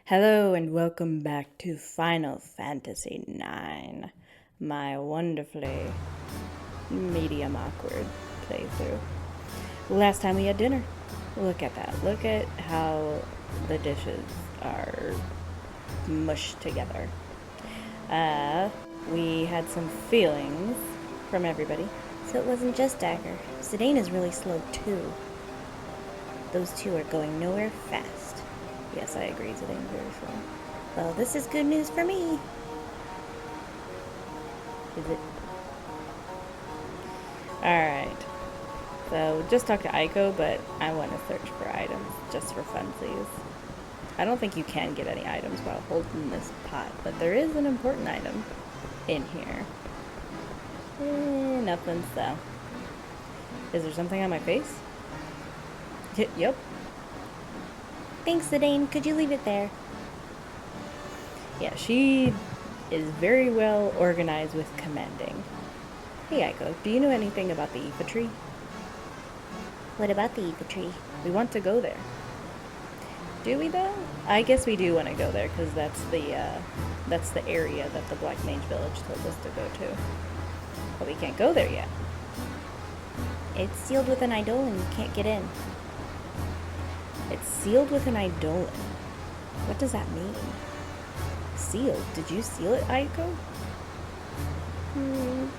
Hello and welcome back to Final Fantasy IX, my wonderfully medium awkward playthrough. Last time we had dinner. Look at that. Look at how the dishes are mushed together. We had some feelings from everybody. So it wasn't just Dagger. Zidane is really slow too. Those two are going nowhere fast. Yes, I agree. Zidane's very slow. Well, this is good news for me. Is it? Alright. So, just talked to Aiko, but I want to search for items just for funsies. I don't think you can get any items while holding this pot, but there is an important item in here. Nothing, so. Is there something on my face? Yep. Thanks, Zidane. Could you leave it there? Yeah, she is very well organized with commanding. Hey, Aiko, do you know anything about the Aoife tree? What about the Aoife tree? We want to go there. Do we though? I guess we do want to go there because that's the area that the Black Mage Village told us to go to. But we can't go there yet. It's sealed with an Eidolon. You can't get in. It's sealed with an Eidolon. What does that mean? Sealed? Did you seal it, Aiko?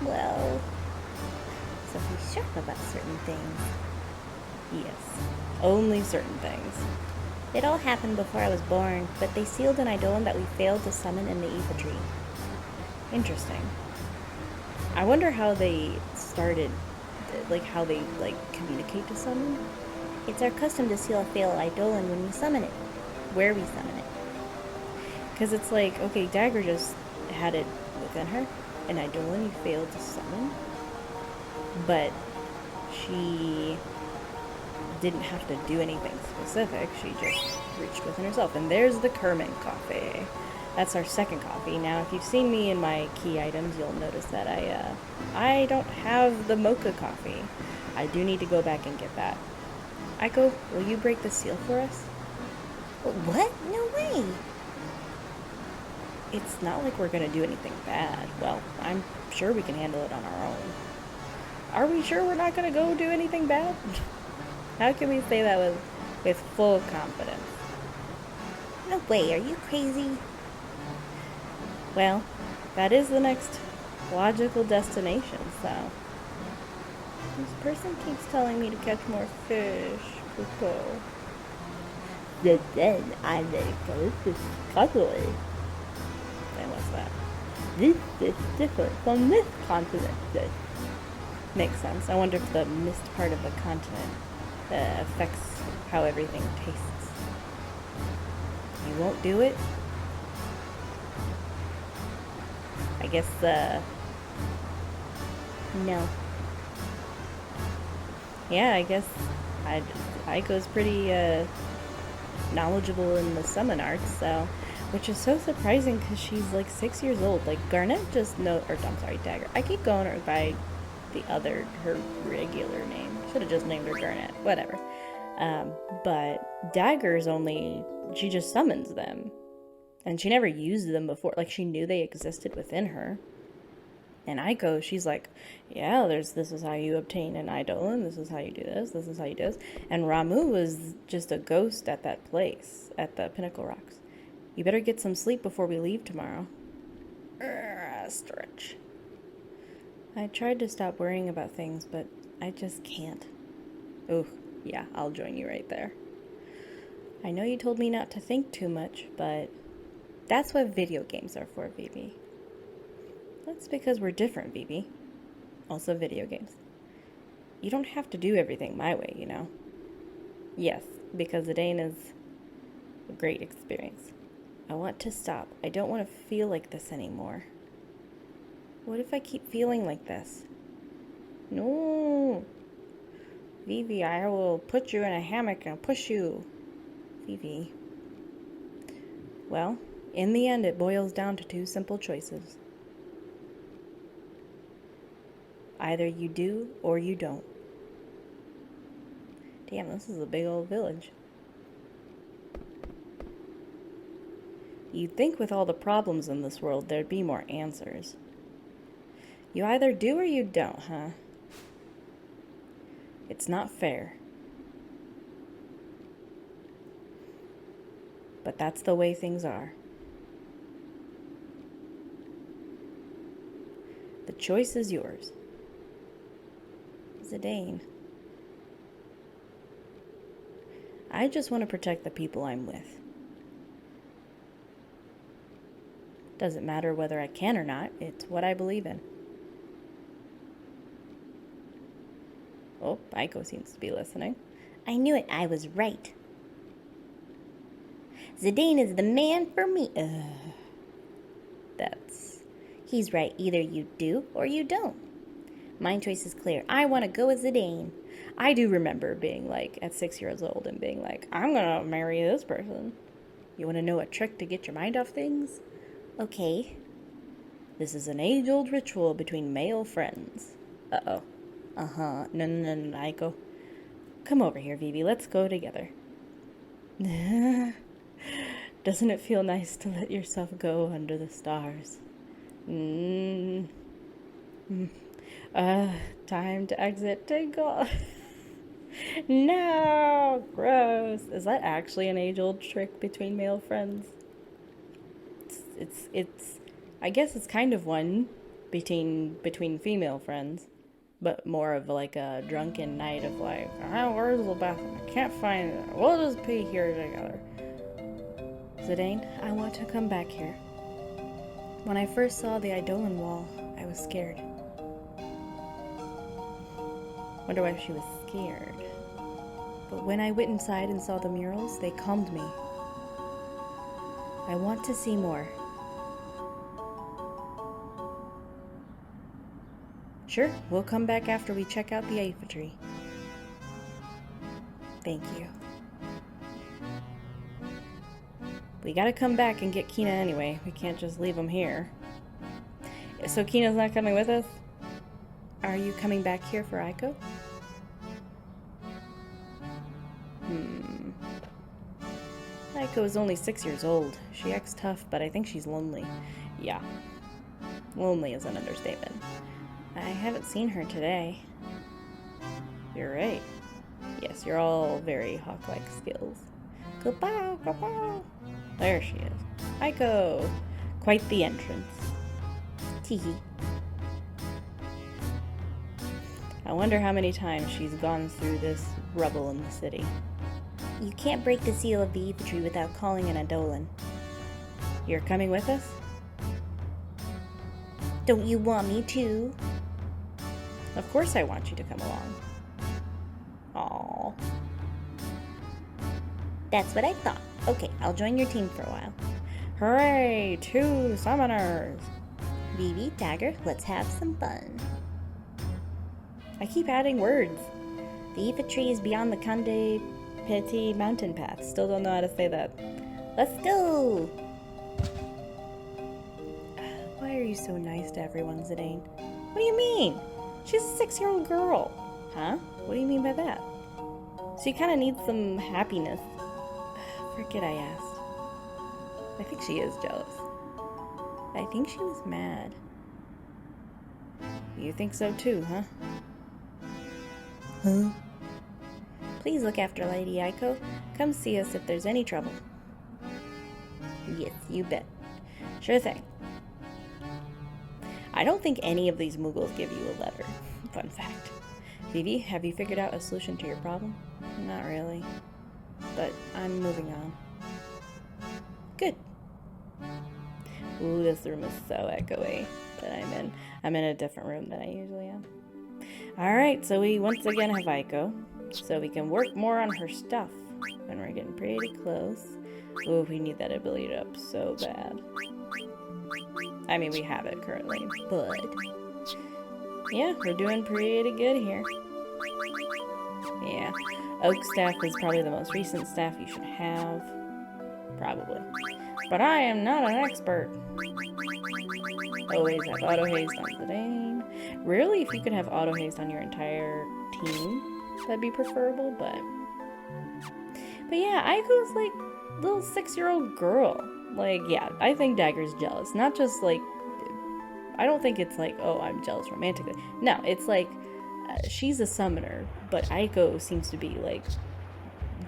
Well, so be sharp about certain things. Yes, only certain things. It all happened before I was born, but they sealed an Eidolon that we failed to summon in the Aoife tree. Interesting. I wonder how they started, how they, communicate to summon? It's our custom to seal a failed Eidolon when we summon it. Where we summon it. Because it's like, okay, Dagger just had it within her, an Eidolon you failed to summon, but she didn't have to do anything specific. She just reached within herself. And there's the Kermit coffee. That's our second coffee. Now, if you've seen me in my key items, you'll notice that I don't have the mocha coffee. I do need to go back and get that. Aiko, will you break the seal for us? What? No way! It's not like we're gonna do anything bad. Well, I'm sure we can handle it on our own. Are we sure we're not gonna go do anything bad? How can we say that with full confidence? No way, are you crazy? Well, that is the next logical destination, so. This person keeps telling me to catch more fish. Cool. Then I make this discovery. And what's that? This is different from this continent. Makes sense. I wonder if the mist part of the continent affects how everything tastes. You won't do it? I guess, No. Yeah, I guess Aiko's pretty, knowledgeable in the summon arts, so, which is so surprising because she's like 6 years old. Like Garnet Dagger. I keep going her by her regular name. Should have just named her Garnet. Whatever. But Dagger's she just summons them, and she never used them before. Like she knew they existed within her. And Aiko, she's like, yeah, this is how you obtain an Eidolon, this is how you do this is how you do this. And Ramuh was just a ghost at that place, at the Pinnacle Rocks. You better get some sleep before we leave tomorrow. Stretch. I tried to stop worrying about things, but I just can't. Oh, yeah, I'll join you right there. I know you told me not to think too much, but that's what video games are for, Vivi. That's because we're different, Vivi. Also video games. You don't have to do everything my way, you know? Yes, because Zidane is a great experience. I want to stop. I don't want to feel like this anymore. What if I keep feeling like this? No. Vivi, I will put you in a hammock and push you. Vivi. Well, in the end, it boils down to two simple choices. Either you do or you don't. Damn, this is a big old village. You'd think with all the problems in this world there'd be more answers. You either do or you don't, huh? It's not fair. But that's the way things are. The choice is yours. Zidane. I just want to protect the people I'm with. Doesn't matter whether I can or not, it's what I believe in. Oh, Aiko seems to be listening. I knew it. I was right. Zidane is the man for me. He's right. Either you do or you don't. My choice is clear. I want to go with Zidane. I do remember being like, at 6 years old and being like, I'm gonna marry this person. You want to know a trick to get your mind off things? Okay. This is an age-old ritual between male friends. Uh-oh. No, Aiko. Come over here, Vivi. Let's go together. Doesn't it feel nice to let yourself go under the stars? Time to exit. Tingle. No, gross. Is that actually an age-old trick between male friends? It's I guess it's kind of one between female friends, but more of like a drunken night of like, oh, where's the bathroom? I can't find it. We'll just pee here together. Zidane, I want to come back here. When I first saw the Eidolon wall, I was scared. Wonder why she was scared. But when I went inside and saw the murals, they calmed me. I want to see more. Sure, we'll come back after we check out the Aphidry. Thank you. We gotta come back and get Kina anyway. We can't just leave him here. So Kina's not coming with us? Are you coming back here for Aiko? Aiko is only 6 years old. She acts tough, but I think she's lonely. Yeah. Lonely is an understatement. I haven't seen her today. You're right. Yes, you're all very hawk-like skills. Goodbye, goodbye. There she is. Aiko! Quite the entrance. Teehee. I wonder how many times she's gone through this rubble in the city. You can't break the seal of the Aphidry without calling an Eidolon. You're coming with us? Don't you want me to? Of course I want you to come along. Aww. That's what I thought. Okay, I'll join your team for a while. Hooray! 2 summoners! Vivi, Dagger, let's have some fun. I keep adding words. The Aphidry is beyond the Conde Petit mountain path. Still don't know how to say that. Let's go! Why are you so nice to everyone, Zidane? What do you mean? She's a 6-year-old girl. Huh? What do you mean by that? She kind of needs some happiness. Forget I asked. I think she is jealous. I think she was mad. You think so too, huh? Huh? Please look after Lady Aiko. Come see us if there's any trouble. Yes, you bet. Sure thing. I don't think any of these Muggles give you a letter. Fun fact. Vivi, have you figured out a solution to your problem? Not really. But I'm moving on. Good. Ooh, this room is so echoey that I'm in. I'm in a different room than I usually am. Alright, so we once again have Aiko. So we can work more on her stuff. And we're getting pretty close. Ooh, we need that ability up so bad. I mean, we have it currently, but yeah, we're doing pretty good here. Yeah, Oak staff is probably the most recent staff you should have. Probably. But I am not an expert. Always have auto haste on Zidane. Rarely if you could have auto haste on your entire team, that'd be preferable, but yeah, Aiko's like a little 6-year-old girl. Like, yeah, I think Dagger's jealous. Not just like, I don't think it's like, oh, I'm jealous romantically. No, it's like, she's a summoner, but Aiko seems to be like,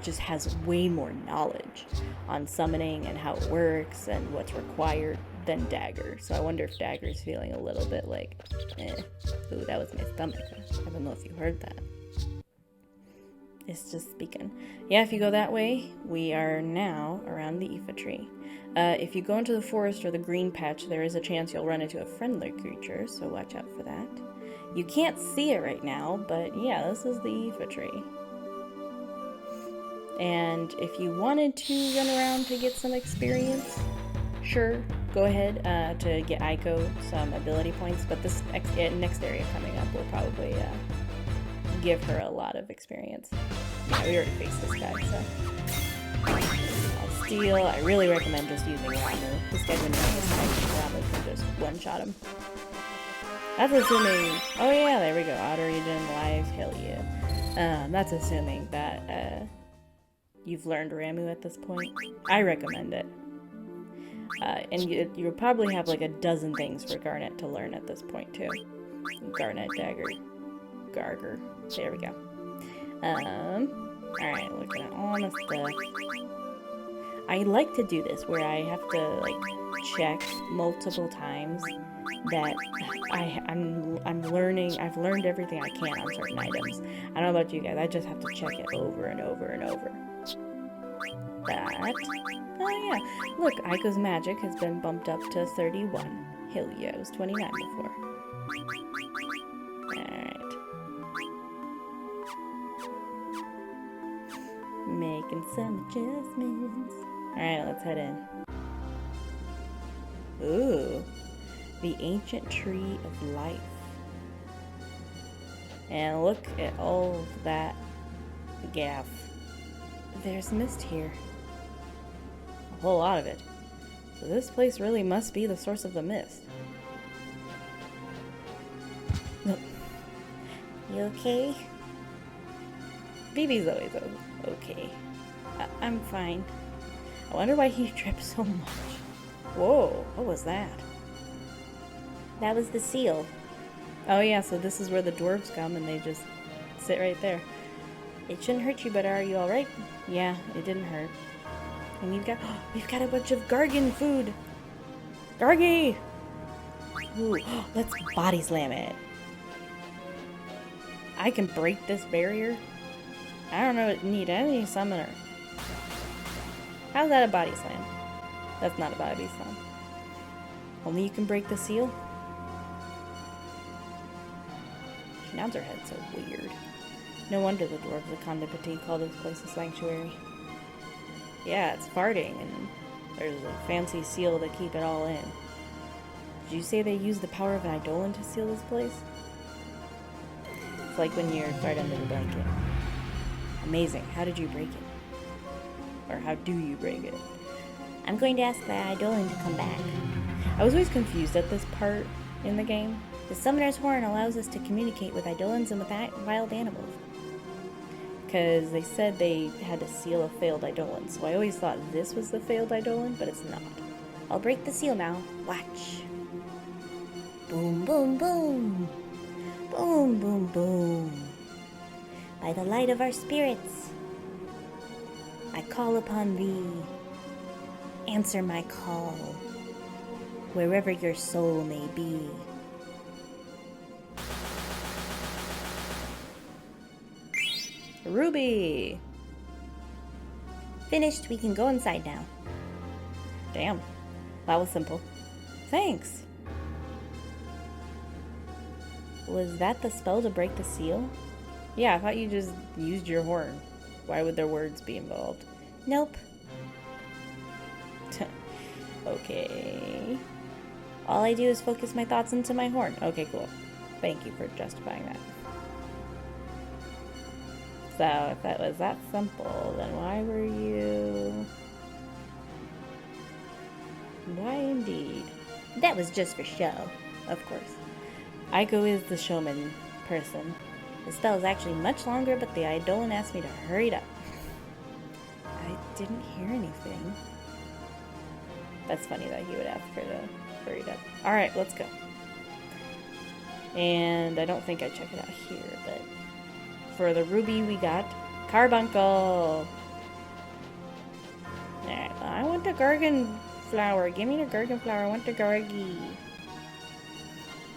just has way more knowledge on summoning and how it works and what's required than Dagger. So I wonder if Dagger's feeling a little bit like, ooh, that was my stomach. I don't know if you heard that. It's just speaking. Yeah, if you go that way, we are now around the Aoife tree. If you go into the forest or the green patch, there is a chance you'll run into a friendly creature, so watch out for that. You can't see it right now, but yeah, this is the Aoife tree. And if you wanted to run around to get some experience, sure, go ahead to get Aiko some ability points, but this next area coming up will probably give her a lot of experience. Yeah, we already faced this guy, so. I'll steal. I really recommend just using Ramuh. This guy's gonna make this fight. Ramuh can just one-shot him. That's assuming... Oh yeah, there we go. Auto regen, life, hell yeah. That's assuming that you've learned Ramuh at this point. I recommend it. And you'll probably have like a dozen things for Garnet to learn at this point too. Garnet, Dagger, Garger. There we go. Alright, looking at all this stuff. I like to do this where I have to like check multiple times that I'm learning. I've learned everything I can on certain items. I don't know about you guys. I just have to check it over and over and over. That. Oh yeah. Look, Aiko's magic has been bumped up to 31. Hell yeah, it was 29 before. Alright. Making some adjustments. Alright, let's head in. Ooh. The ancient tree of life. And look at all of that gaff. There's mist here. A whole lot of it. So this place really must be the source of the mist. No. You okay? Vivi's always okay. I'm fine. I wonder why he drips so much. Whoa, what was that? That was the seal. Oh yeah, so this is where the dwarves come and they just sit right there. It shouldn't hurt you, but are you alright? Yeah, it didn't hurt. And we've got a bunch of Gargan food. Gargi! Ooh, let's body slam it. I can break this barrier. I don't need any summoner. How's that a body slam? That's not a body slam. Only you can break the seal? She nods her head so weird. No wonder the dwarves of Conde Petit call this place a sanctuary. Yeah, it's farting, and there's a fancy seal to keep it all in. Did you say they use the power of an Eidolon to seal this place? It's like when you're right under the blanket. Amazing. How did you break it? Or how do you break it? I'm going to ask the Eidolon to come back. I was always confused at this part in the game. The Summoner's Horn allows us to communicate with Eidolons and with wild animals. Because they said they had to seal a failed Eidolon, so I always thought this was the failed Eidolon, but it's not. I'll break the seal now. Watch. Boom, boom, boom. Boom, boom, boom. By the light of our spirits, I call upon thee. Answer my call, wherever your soul may be. Ruby! Finished. We can go inside now. Damn. That was simple. Thanks. Was that the spell to break the seal? Yeah, I thought you just used your horn. Why would their words be involved? Nope. Okay. All I do is focus my thoughts into my horn. Okay, cool. Thank you for justifying that. So, if that was that simple, then why were you... Why indeed? That was just for show. Of course. Aiko is the showman person. The spell is actually much longer, but the Eidolon asked me to hurry it up. I didn't hear anything. That's funny that he would ask her to hurry up. Alright, let's go. And I don't think I check it out here, but for the ruby we got carbuncle. Alright, I want the Gargan flower. Give me the Gargan flower. I want the Gargi.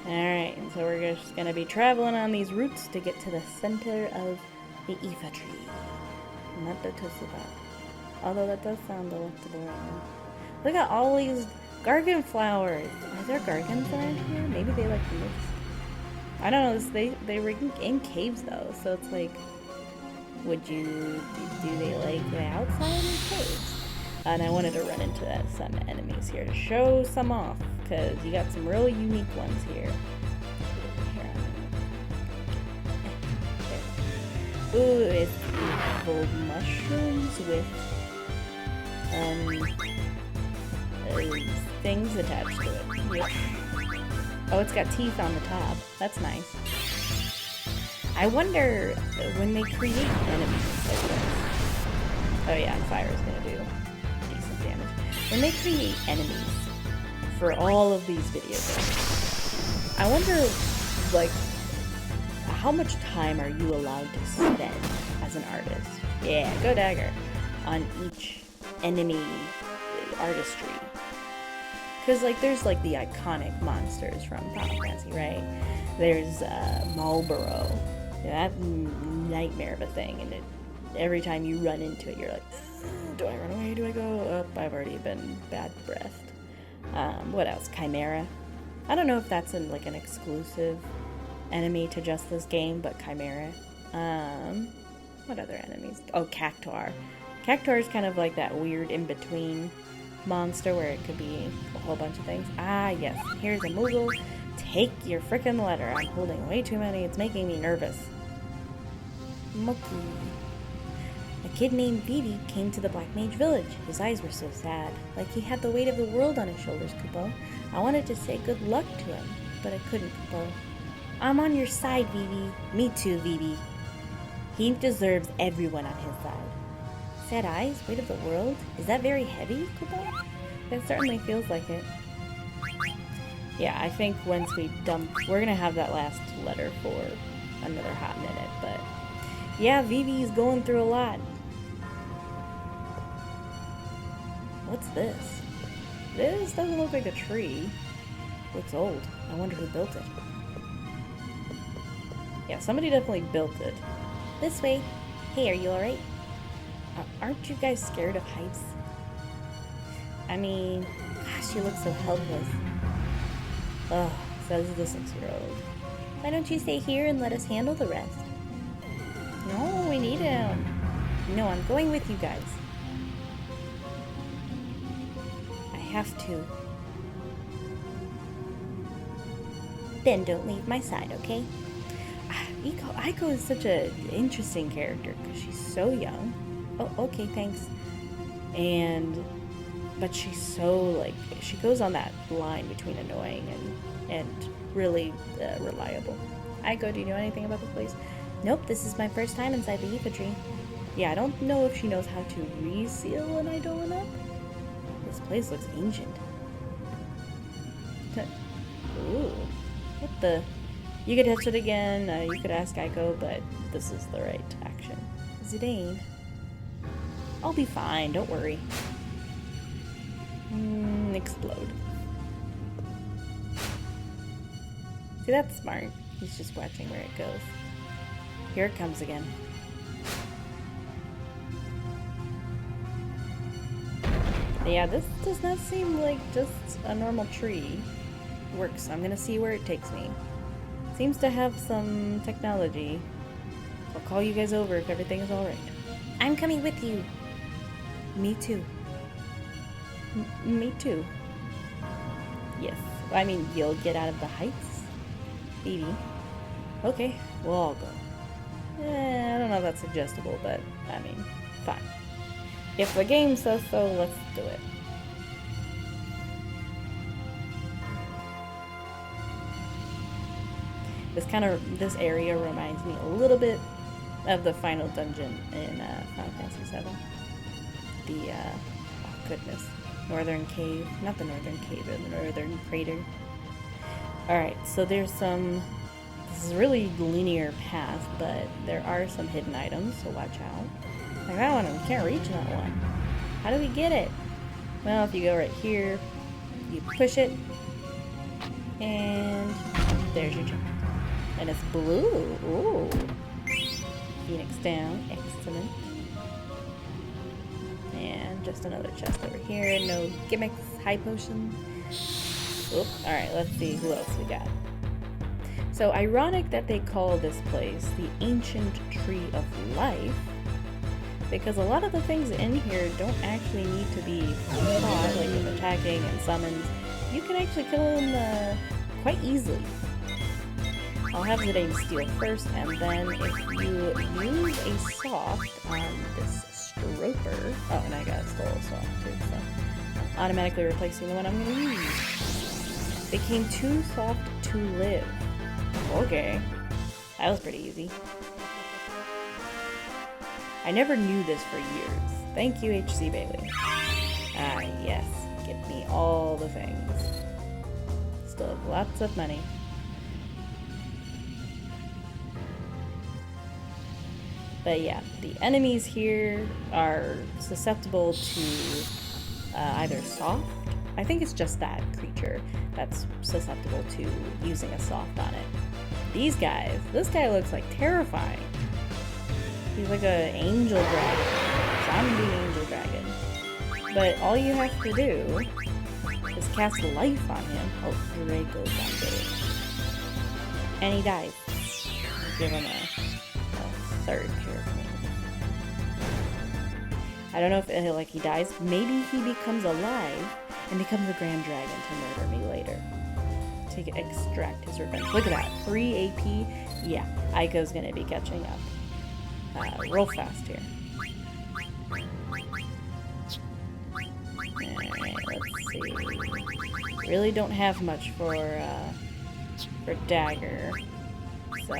Alright, and so we're just gonna be traveling on these routes to get to the center of the Aoife tree. Not the Tussuba. Although that does sound delectable right now. Look at all these Gargan flowers. Are there Gargans around here? Maybe they like this. I don't know. They were in caves though, so it's like, do they like the outside of caves? And I wanted to run into some enemies here to show some off, because you got some really unique ones here. Ooh, it's evil mushrooms with things attached to it. Yep. Oh, it's got teeth on the top. That's nice. I wonder when they create enemies like this. Oh yeah, fire is gonna do decent damage. When they create enemies for all of these video games, I wonder, like, how much time are you allowed to spend as an artist? Yeah, go dagger. On each enemy artistry. Because, like, there's, like, the iconic monsters from Final Fantasy, right? There's Marlboro. That nightmare of a thing. And every time you run into it, you're like, do I run away? Do I go? Oh, I've already been bad-breathed. What else? Chimera. I don't know if that's like an exclusive enemy to just this game, but Chimera. What other enemies? Oh, Cactuar. Cactuar is kind of like that weird in-between monster where it could be a whole bunch of things. Ah, yes. Here's a Moogle. Take your frickin' letter. I'm holding way too many. It's making me nervous. Moki. A kid named Vivi came to the Black Mage Village. His eyes were so sad, like he had the weight of the world on his shoulders, Kupo. I wanted to say good luck to him, but I couldn't, Kupo. I'm on your side, Vivi. Me too, Vivi. He deserves everyone on his side. Sad eyes? Weight of the world? Is that very heavy, Kupo? It certainly feels like it. Yeah, I think once we dump... We're gonna have that last letter for another hot minute, but... Yeah, Vivi's going through a lot. What's this? This doesn't look like a tree. Looks old. I wonder who built it. Yeah, somebody definitely built it. This way. Hey, are you alright? Aren't you guys scared of heights? I mean, gosh, you look so helpless. Ugh, says the 6-year-old. Why don't you stay here and let us handle the rest? No, we need him. No, I'm going with you guys. I have to. Then don't leave my side, okay? Aiko is such an interesting character because she's so young. Oh, okay, thanks. But she's so, like, she goes on that line between annoying and really reliable. Aiko, do you know anything about the place? Nope, this is my first time inside the Aoife tree. Yeah, I don't know if she knows how to reseal an Eidolon up. This place looks ancient. Ooh, what the... You could touch it again, you could ask Aiko, but this is the right action. Zidane. I'll be fine, don't worry. Explode. See, that's smart. He's just watching where it goes. Here it comes again. Yeah, this does not seem like just a normal tree. It works. I'm gonna see where it takes me. Seems to have some technology. I'll call you guys over if everything is alright. I'm coming with you. Me too. Me too. Yes. I mean, you'll get out of the heights? Evie. Okay, we'll all go. I don't know if that's suggestible, but, I mean, fine. If the game says so, let's do it. This area reminds me a little bit of the final dungeon in Final Fantasy VII. Oh goodness. Northern cave. Not the northern cave, but the northern crater. Alright, so there's some... This is a really linear path, but there are some hidden items, so watch out. Like that one, we can't reach that one. How do we get it? Well, if you go right here, you push it, and there's your jump. And it's blue. Ooh. Phoenix down. Excellent. And just another chest over here. No gimmicks. High potion. Oop. Alright, let's see who else we got. So ironic that they call this place the Ancient Tree of Life, because a lot of the things in here don't actually need to be fought, like with attacking and summons. You can actually kill them quite easily. I'll have Zidane steal first, and then if you use a soft on this Stroper... Oh, and I got stole a soft too, so automatically replacing the one I'm going to use. Became too soft to live. Okay. That was pretty easy. I never knew this for years. Thank you, H.C. Bailey. Ah, yes. Get me all the things. Still have lots of money. But yeah, the enemies here are susceptible to either soft. I think it's just that creature that's susceptible to using a soft on it. These guys, this guy looks like terrifying. He's like an angel dragon, zombie angel dragon. But all you have to do is cast life on him. Oh, Ray goes down there. And he dies. Give him a third pair of wings. I don't know if like he dies. Maybe he becomes alive and becomes a grand dragon to murder me later. To extract his revenge. Look at that. 3 AP. Yeah, Aiko's gonna be catching up. Real fast here. Alright, let's see. Really don't have much for dagger. So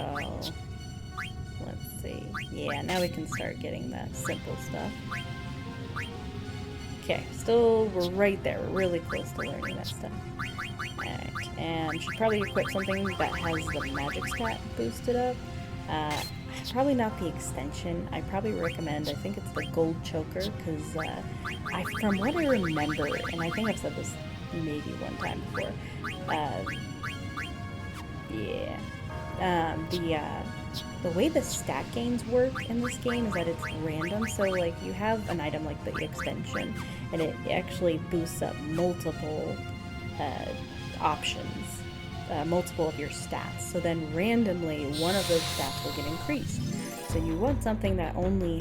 let's see. Yeah, now we can start getting that simple stuff. Okay, still we're right there. We're really close to learning that stuff. Alright, and should probably equip something that has the magic stat boosted up. Probably not the extension. I probably recommend, I think it's the gold choker, because from what I remember, and I think I've said this maybe one time before, the way the stat gains work in this game is that it's random. So like you have an item like the extension, and it actually boosts up multiple options. Multiple of your stats, so then randomly one of those stats will get increased. So you want something that only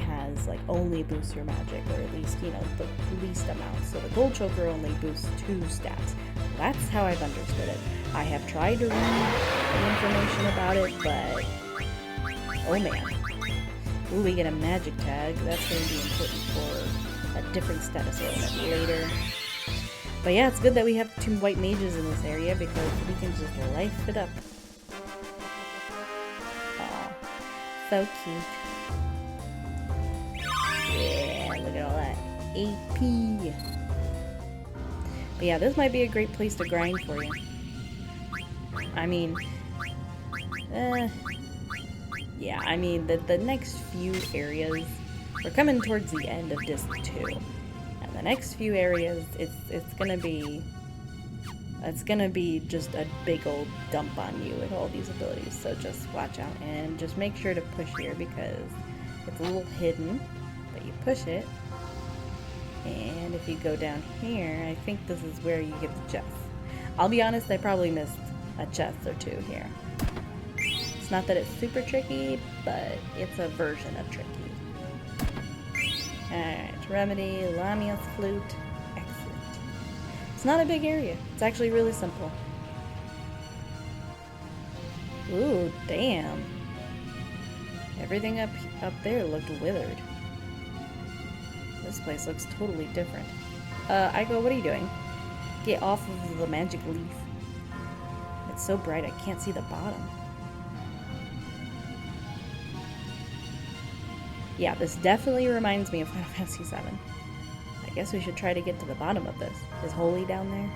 boosts your magic, or at least, you know, the least amount. So the gold choker only boosts 2 stats. That's how I've understood it. I have tried to read the information about it, but oh man. Ooh, we get a magic tag. That's going to be important for a different status element later. But yeah, it's good that we have 2 white mages in this area because we can just life it up. Aw, so cute. Yeah, look at all that AP. But yeah, this might be a great place to grind for you. I mean, yeah, I mean, the next few areas, we're coming towards the end of Disc 2. The next few areas, it's gonna be just a big old dump on you with all these abilities. So just watch out and just make sure to push here because it's a little hidden, but you push it. And if you go down here, I think this is where you get the chest. I'll be honest, I probably missed a chest or 2 here. It's not that it's super tricky, but it's a version of tricky. Alright, Remedy, Lamia's Flute. Excellent. It's not a big area. It's actually really simple. Ooh, damn. Everything up there looked withered. This place looks totally different. Aiko, what are you doing? Get off of the magic leaf. It's so bright I can't see the bottom. Yeah, this definitely reminds me of Final Fantasy VII. I I guess we should try to get to the bottom of this. Is Holy down there?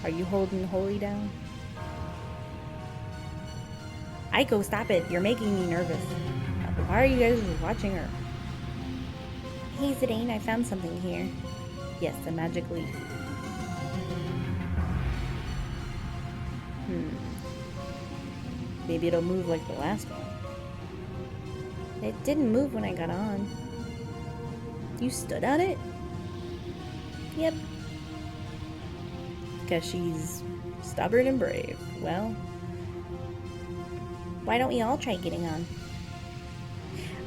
Are you holding Holy down? Aiko, stop it. You're making me nervous. Why are you guys watching her? Hey Zidane, I found something here. Yes, a magic leaf. Maybe it'll move like the last one. It didn't move when I got on. You stood on it? Yep. Because she's stubborn and brave. Well, Why don't we all try getting on?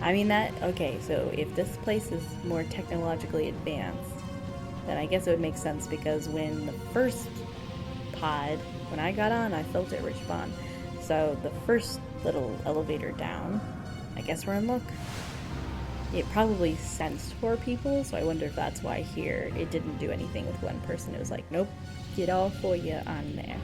I mean okay, so if this place is more technologically advanced, then I guess it would make sense because when the first pod, when I got on, I felt it respond. So the first little elevator down, I guess we're in luck. It probably sensed 4 people, so I wonder if that's why here it didn't do anything with one person. It was like, nope, get all 4 you on there.